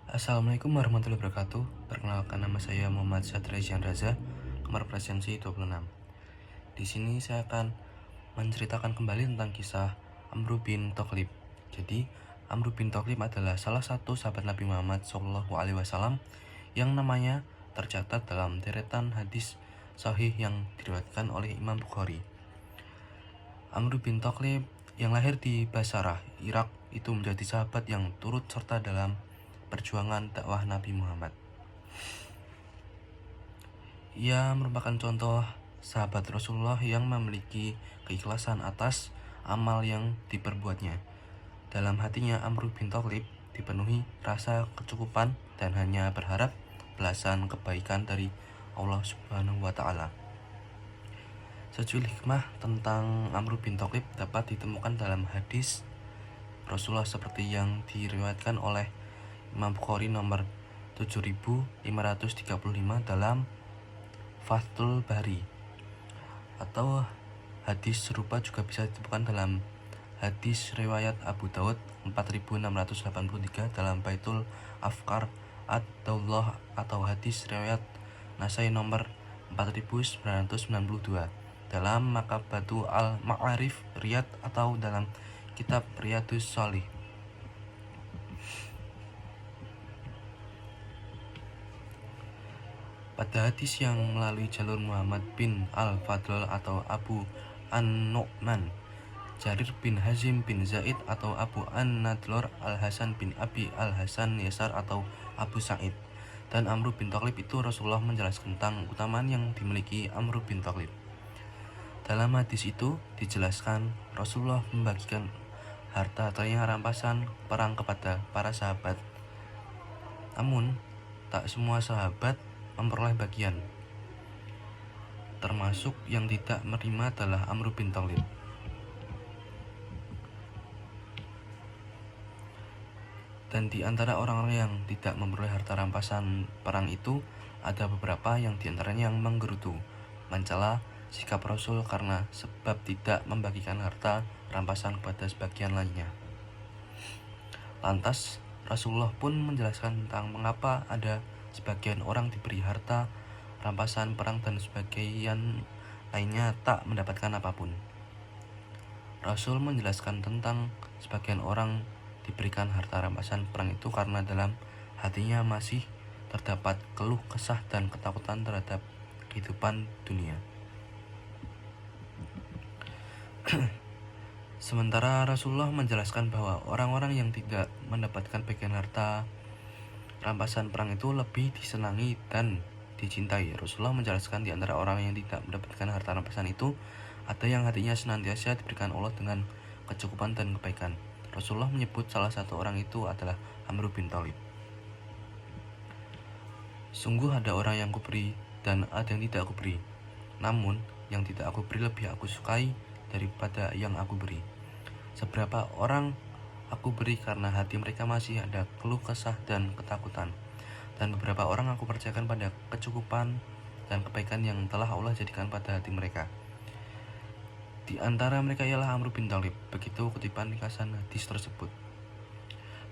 Assalamualaikum warahmatullahi wabarakatuh. Perkenalkan, nama saya Muhammad Satria Raza, nomor presensi 26. Di sini saya akan menceritakan kembali tentang kisah Amr bin Taghlib. Jadi, Amr bin Taghlib adalah salah satu sahabat Nabi Muhammad SAW yang namanya tercatat dalam deretan hadis sahih yang diriwayatkan oleh Imam Bukhari. Amr bin Taghlib yang lahir di Basrah, Irak, itu menjadi sahabat yang turut serta dalam perjuangan dakwah Nabi Muhammad. Ia merupakan contoh sahabat Rasulullah yang memiliki keikhlasan atas amal yang diperbuatnya. Dalam hatinya, Amr bin Taghlib dipenuhi rasa kecukupan dan hanya berharap belasan kebaikan dari Allah Subhanahu wa Ta'ala. Sejumlah hikmah tentang Amr bin Taghlib dapat ditemukan dalam hadis Rasulullah seperti yang diriwayatkan oleh Imam Bukhari nomor 7535 dalam Fathul Bari, atau hadis serupa juga bisa ditemukan dalam hadis riwayat Abu Daud 4683 dalam Baitul Afkar ad-Daullah, atau hadis riwayat Nasai nomor 4992 dalam Makabatu al-Ma'arif Riyad, atau dalam kitab Riyadus Shalih. Pada hadis yang melalui jalur Muhammad bin Al-Fadl atau Abu An-Nu'man, Jarir bin Hazim bin Zaid atau Abu An-Nadlor, Al-Hasan bin Abi Al-Hasan Yasar atau Abu Sa'id, dan Amr bin Taghlib itu Rasulullah menjelaskan tentang keutamaan yang dimiliki Amr bin Taghlib. Dalam hadis itu dijelaskan Rasulullah membagikan harta atau rampasan perang kepada para sahabat. Namun, tak semua sahabat memperoleh bagian. Termasuk yang tidak menerima adalah Amr bin Taghlib. Dan di antara orang-orang yang tidak memperoleh harta rampasan perang itu, ada beberapa yang diantaranya yang menggerutu, mencela sikap Rasul karena sebab tidak membagikan harta rampasan kepada sebagian lainnya. Lantas, Rasulullah pun menjelaskan tentang mengapa ada sebagian orang diberi harta rampasan perang dan sebagian lainnya tak mendapatkan apapun. Rasul menjelaskan tentang sebagian orang diberikan harta rampasan perang itu karena dalam hatinya masih terdapat keluh kesah dan ketakutan terhadap kehidupan dunia. Sementara Rasulullah menjelaskan bahwa orang-orang yang tidak mendapatkan bagian harta rampasan perang itu lebih disenangi dan dicintai. Rasulullah menjelaskan di antara orang yang tidak mendapatkan harta rampasan itu, ada yang hatinya senantiasa diberikan Allah dengan kecukupan dan kebaikan. Rasulullah menyebut salah satu orang itu adalah Amr bin Taghlib. Sungguh ada orang yang kuberi dan ada yang tidak aku beri. Namun yang tidak aku beri lebih aku sukai daripada yang aku beri. Seberapa orang aku beri karena hati mereka masih ada keluh kesah dan ketakutan, dan beberapa orang aku percayakan pada kecukupan dan kebaikan yang telah Allah jadikan pada hati mereka. Di antara mereka ialah Amr bin Taghlib. Begitu kutipan ringkasan hadis tersebut.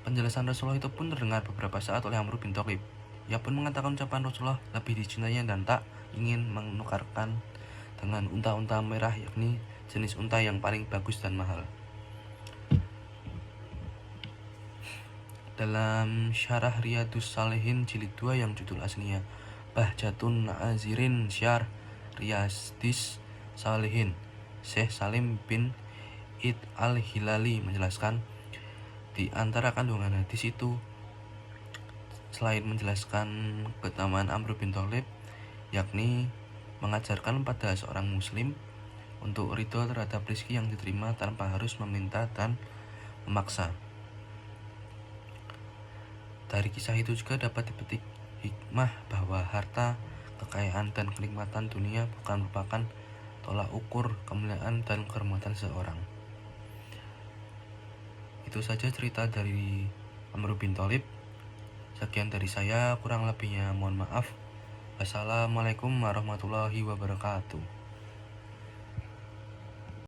Penjelasan Rasulullah itu pun terdengar beberapa saat oleh Amr bin Taghlib. Ia pun mengatakan ucapan Rasulullah lebih dicintainya dan tak ingin menukarkan dengan unta-unta merah, yakni jenis unta yang paling bagus dan mahal. Dalam Syarah Riyadus Shalihin jilid 2 yang judul aslinya Bahjatun Nazirin Syarh Riyadis Shalihin, Syekh Salim bin Id al-Hilali menjelaskan, di antara kandungan hadis itu, selain menjelaskan keutamaan Amr bin Taghlib, yakni mengajarkan pada seorang muslim untuk ridho terhadap rezeki yang diterima tanpa harus meminta dan memaksa. Dari kisah itu juga dapat dipetik hikmah bahwa harta, kekayaan, dan kenikmatan dunia bukan merupakan tolak ukur kemuliaan dan kehormatan seseorang. Itu saja cerita dari Amr bin Taghlib. Sekian dari saya, kurang lebihnya mohon maaf. Wassalamualaikum warahmatullahi wabarakatuh.